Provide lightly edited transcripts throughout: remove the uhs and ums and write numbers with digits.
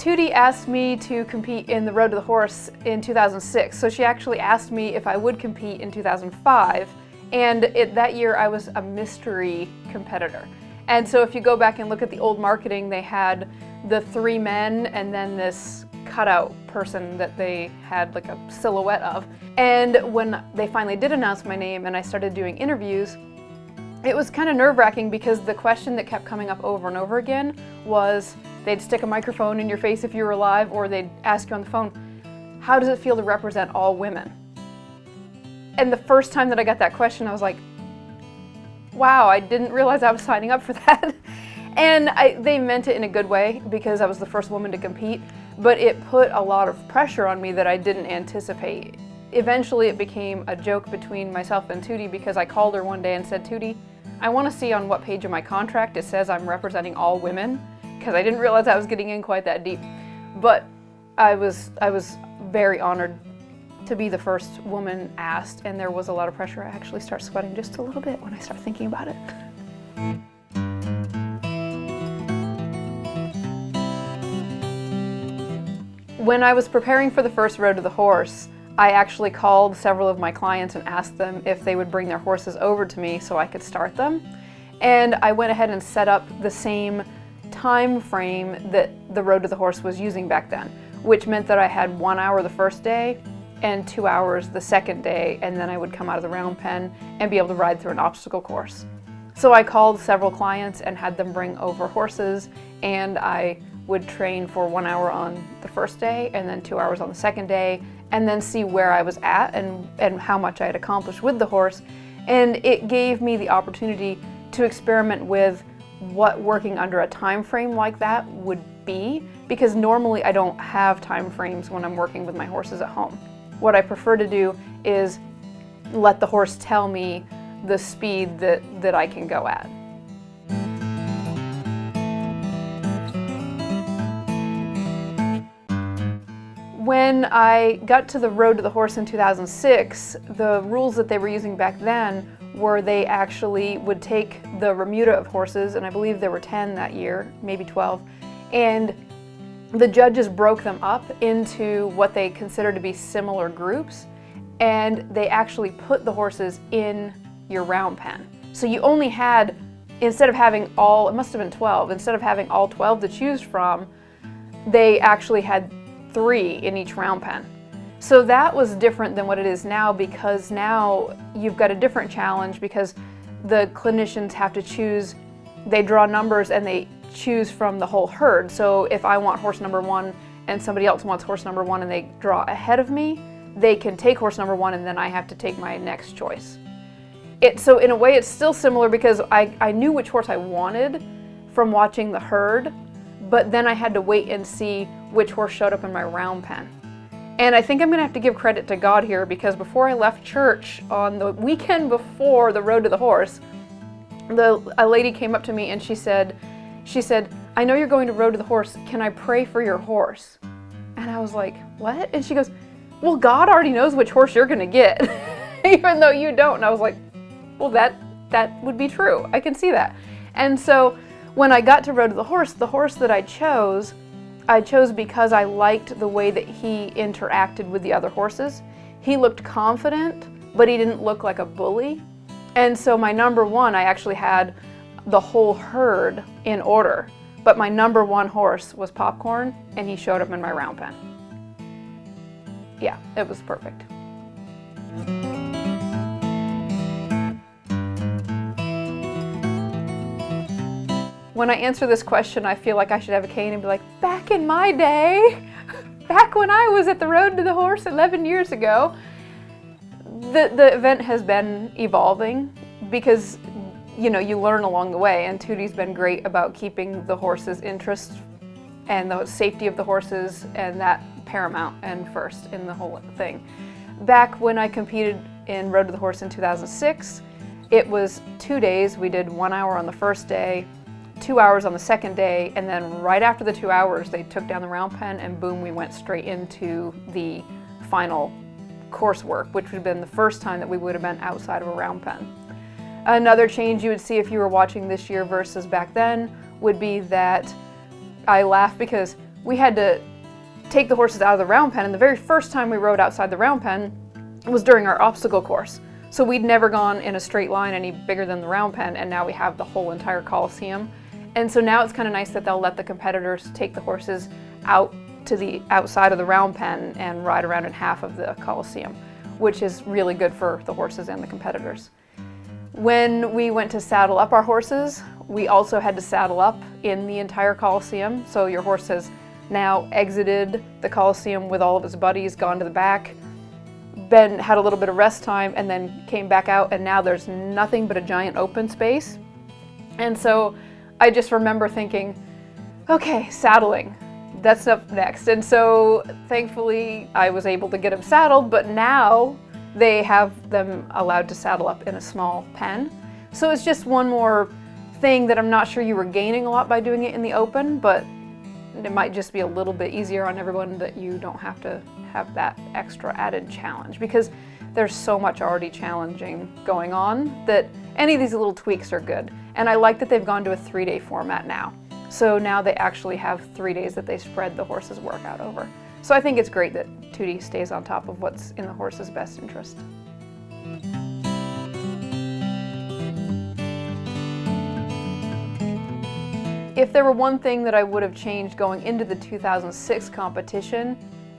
Tootie asked me to compete in the Road to the Horse in 2006, so she actually asked me if I would compete in 2005, and that year I was a mystery competitor. And so if you go back and look at the old marketing, they had the 3 men and then this cutout person that they had like a silhouette of. And when they finally did announce my name and I started doing interviews, it was kind of nerve-wracking because the question that kept coming up over and over again was, they'd stick a microphone in your face if you were alive, or they'd ask you on the phone, how does it feel to represent all women? And the first time that I got that question, I was like, wow, I didn't realize I was signing up for that. And they meant it in a good way because I was the first woman to compete, but it put a lot of pressure on me that I didn't anticipate. Eventually it became a joke between myself and Tootie because I called her one day and said, Tootie, I want to see on what page of my contract it says I'm representing all women, because I didn't realize I was getting in quite that deep. But I was very honored to be the first woman asked, and there was a lot of pressure. I actually start sweating just a little bit when I start thinking about it. When I was preparing for the first Road to the Horse, I actually called several of my clients and asked them if they would bring their horses over to me so I could start them. And I went ahead and set up the same time frame that the Road to the Horse was using back then, which meant that I had 1 hour the first day and 2 hours the second day, and then I would come out of the round pen and be able to ride through an obstacle course. So I called several clients and had them bring over horses, and I would train for 1 hour on the first day and then 2 hours on the second day, and then see where I was at and how much I had accomplished with the horse. And it gave me the opportunity to experiment with what working under a time frame like that would be, because normally I don't have time frames when I'm working with my horses at home. What I prefer to do is let the horse tell me the speed that I can go at. When I got to the Road to the Horse in 2006, the rules that they were using back then were they actually would take the remuda of horses, and I believe there were 10 that year, maybe 12, and the judges broke them up into what they considered to be similar groups, and they actually put the horses in your round pen. So you only had, instead of having all, it must have been 12, instead of having all 12 to choose from, they actually had 3 in each round pen. So that was different than what it is now, because now you've got a different challenge because the clinicians have to choose, they draw numbers and they choose from the whole herd. So if I want horse number 1 and somebody else wants horse number 1 and they draw ahead of me, they can take horse number 1 and then I have to take my next choice. So in a way it's still similar because I knew which horse I wanted from watching the herd, but then I had to wait and see which horse showed up in my round pen. And I think I'm gonna have to give credit to God here, because before I left church on the weekend before the Road to the Horse, a lady came up to me and she said, I know you're going to Road to the Horse, can I pray for your horse? And I was like, what? And she goes, well, God already knows which horse you're gonna get, even though you don't. And I was like, well, that would be true. I can see that. And so when I got to Road to the horse that I chose because I liked the way that he interacted with the other horses. He looked confident, but he didn't look like a bully. And so my number 1, I actually had the whole herd in order, but my number 1 horse was Popcorn, and he showed up in my round pen. Yeah, it was perfect. When I answer this question, I feel like I should have a cane and be like, back in my day, back when I was at the Road to the Horse 11 years ago. The event has been evolving because, you know, you learn along the way, and Tootie's been great about keeping the horses' interest and the safety of the horses and that paramount and first in the whole thing. Back when I competed in Road to the Horse in 2006, it was 2 days. We did 1 hour on the first day, 2 hours on the second day, and then right after the 2 hours they took down the round pen and boom, we went straight into the final coursework, which would have been the first time that we would have been outside of a round pen. Another change you would see if you were watching this year versus back then would be that I laugh because we had to take the horses out of the round pen, and the very first time we rode outside the round pen was during our obstacle course. So we'd never gone in a straight line any bigger than the round pen, and now we have the whole entire Coliseum. And so now it's kind of nice that they'll let the competitors take the horses out to the outside of the round pen and ride around in half of the Coliseum, which is really good for the horses and the competitors. When we went to saddle up our horses, we also had to saddle up in the entire Coliseum. So your horse has now exited the Coliseum with all of his buddies, gone to the back, had a little bit of rest time, and then came back out, and now there's nothing but a giant open space. And so I just remember thinking, okay, saddling, that's up next. And so thankfully I was able to get them saddled, but now they have them allowed to saddle up in a small pen. So it's just one more thing that I'm not sure you were gaining a lot by doing it in the open, but it might just be a little bit easier on everyone that you don't have to have that extra added challenge, because there's so much already challenging going on that any of these little tweaks are good. And I like that they've gone to a 3-day format now. So now they actually have 3 days that they spread the horse's workout over. So I think it's great that Tootie stays on top of what's in the horse's best interest. If there were one thing that I would have changed going into the 2006 competition,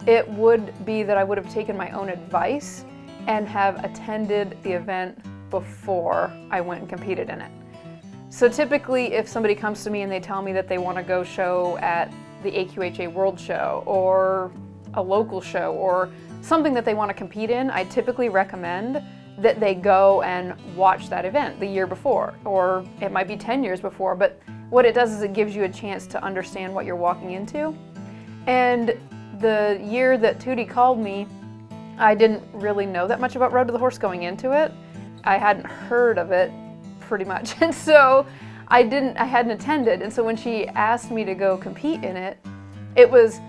it would be that I would have taken my own advice and have attended the event before I went and competed in it. So typically if somebody comes to me and they tell me that they want to go show at the AQHA World Show or a local show or something that they want to compete in, I typically recommend that they go and watch that event the year before, or it might be 10 years before, but what it does is it gives you a chance to understand what you're walking into. And the year that Tootie called me, I didn't really know that much about Road to the Horse going into it. I hadn't heard of it pretty much, and so I hadn't attended. And so when she asked me to go compete in it, it was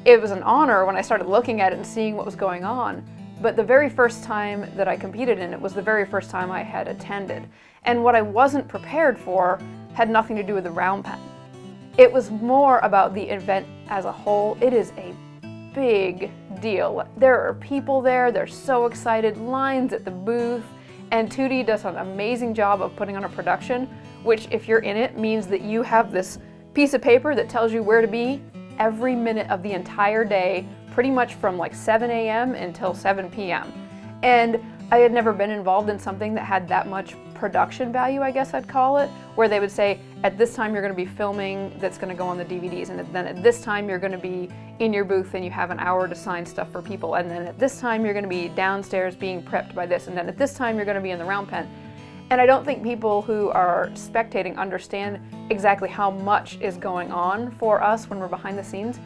an honor when I started looking at it and seeing what was going on. But the very first time that I competed in it was the very first time I had attended. And what I wasn't prepared for had nothing to do with the round pen. It was more about the event as a whole. It is a big deal. There are people there, they're so excited, lines at the booth, and Tootie does an amazing job of putting on a production, which if you're in it means that you have this piece of paper that tells you where to be every minute of the entire day, pretty much from like 7 a.m. until 7 p.m. And I had never been involved in something that had that much production value, I guess I'd call it, where they would say, at this time you're going to be filming that's going to go on the DVDs, and then at this time you're going to be in your booth and you have an hour to sign stuff for people, and then at this time you're going to be downstairs being prepped by this, and then at this time you're going to be in the round pen. And I don't think people who are spectating understand exactly how much is going on for us when we're behind the scenes.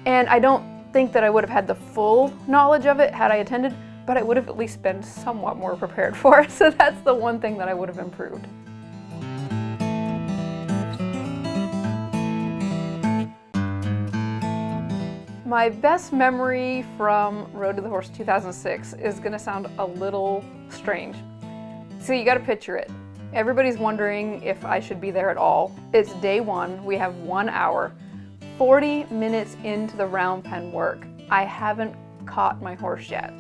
And I don't think that I would have had the full knowledge of it had I attended, but I would have at least been somewhat more prepared for it. So that's the one thing that I would have improved. My best memory from Road to the Horse 2006 is going to sound a little strange. So you got to picture it. Everybody's wondering if I should be there at all. It's day one. We have 1 hour, 40 minutes into the round pen work. I haven't caught my horse yet.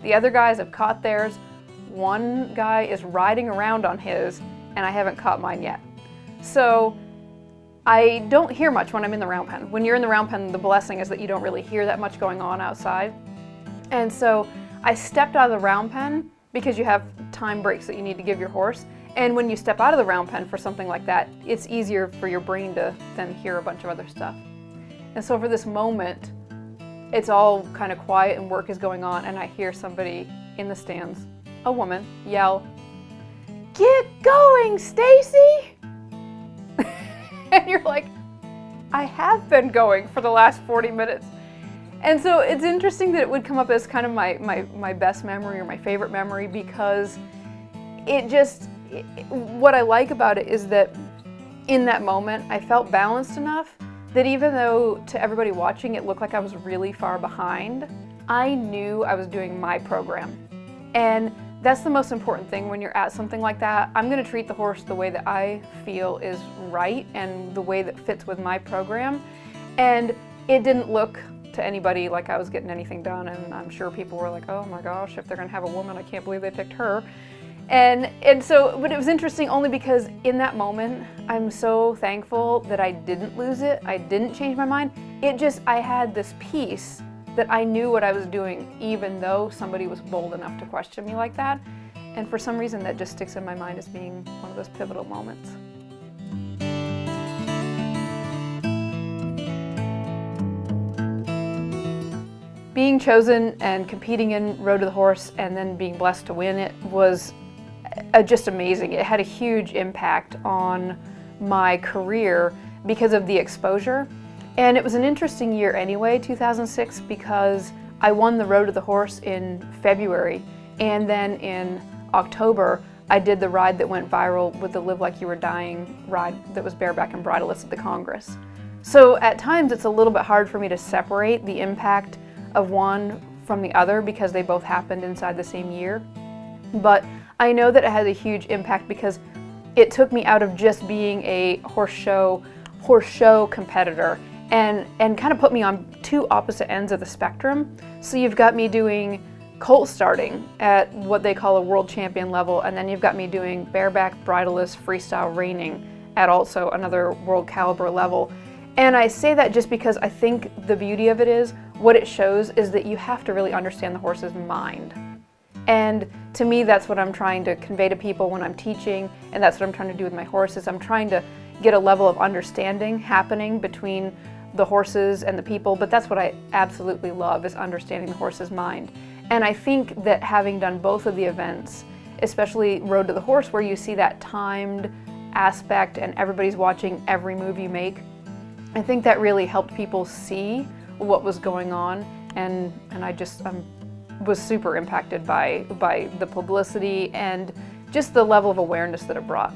The other guys have caught theirs. One guy is riding around on his, and I haven't caught mine yet. So I don't hear much when I'm in the round pen. When you're in the round pen, the blessing is that you don't really hear that much going on outside. And so I stepped out of the round pen because you have time breaks that you need to give your horse. And when you step out of the round pen for something like that, it's easier for your brain to then hear a bunch of other stuff. And so for this moment, it's all kind of quiet and work is going on, and I hear somebody in the stands, a woman, yell, "Get going, Stacy!" And you're like, I have been going for the last 40 minutes. And so it's interesting that it would come up as kind of my best memory or my favorite memory, because what I like about it is that in that moment I felt balanced enough that even though to everybody watching it looked like I was really far behind, I knew I was doing my program. And that's the most important thing when you're at something like that. I'm going to treat the horse the way that I feel is right and the way that fits with my program. And it didn't look to anybody like I was getting anything done, and I'm sure people were like, oh my gosh, if they're gonna have a woman, I can't believe they picked her. And so, but it was interesting only because in that moment, I'm so thankful that I didn't lose it, I didn't change my mind. I had this peace that I knew what I was doing, even though somebody was bold enough to question me like that. And for some reason, that just sticks in my mind as being one of those pivotal moments. Being chosen and competing in Road to the Horse and then being blessed to win it was just amazing. It had a huge impact on my career because of the exposure. And it was an interesting year anyway, 2006, because I won the Road to the Horse in February, and then in October I did the ride that went viral with the Live Like You Were Dying ride that was bareback and bridleless at the Congress. So at times it's a little bit hard for me to separate the impact of one from the other because they both happened inside the same year. But I know that it has a huge impact because it took me out of just being a horse show competitor and kind of put me on two opposite ends of the spectrum. So you've got me doing colt starting at what they call a world champion level, and then you've got me doing bareback, bridleless, freestyle reining at also another world caliber level. And I say that just because I think the beauty of it is, what it shows is that you have to really understand the horse's mind. And to me, that's what I'm trying to convey to people when I'm teaching, and that's what I'm trying to do with my horses. I'm trying to get a level of understanding happening between the horses and the people, but that's what I absolutely love, is understanding the horse's mind. And I think that having done both of the events, especially Road to the Horse, where you see that timed aspect and everybody's watching every move you make, I think that really helped people see what was going on, and I just was super impacted by the publicity and just the level of awareness that it brought.